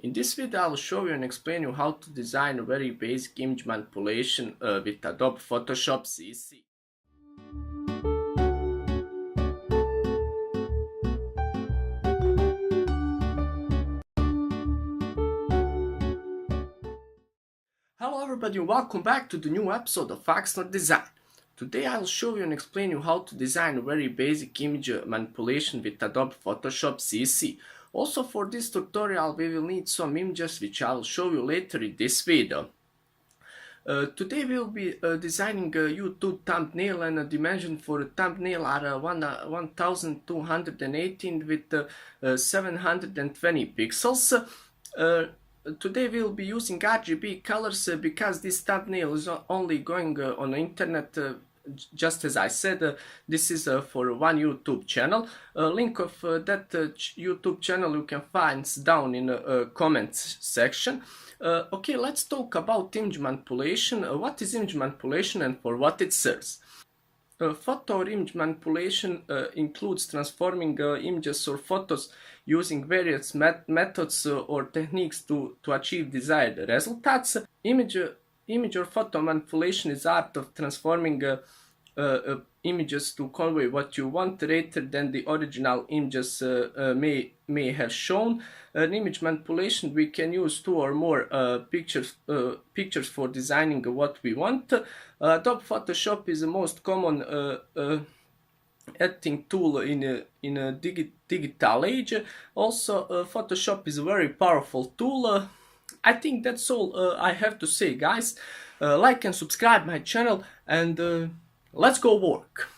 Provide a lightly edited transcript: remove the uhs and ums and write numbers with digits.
In this video, I will show you and explain you how to design a very basic image manipulation with Adobe Photoshop CC. Hello everybody and welcome back to the new episode of Oxnard Design. Today I'll show you and explain you how to design a very basic image manipulation with Adobe Photoshop CC. Also for this tutorial we will need some images which I will show you later in this video. Today we'll be designing a YouTube thumbnail, and the dimension for the thumbnail are 1218 with 720 pixels. Today we'll be using RGB colors because this thumbnail is only going on the internet. Just as I said, this is for one YouTube channel. Link of that YouTube channel you can find down in the comments section. Okay, let's talk about image manipulation. What is image manipulation and for what it serves? Photo or image manipulation includes transforming images or photos using various methods or techniques to achieve desired results. Image or photo manipulation is art of transforming images to convey what you want rather than the original images may have shown. An image manipulation, we can use two or more pictures for designing what we want. Adobe Photoshop is the most common editing tool in a digital age. Also, Photoshop is a very powerful tool. I think that's all I have to say, guys. Like and subscribe my channel, and let's go work.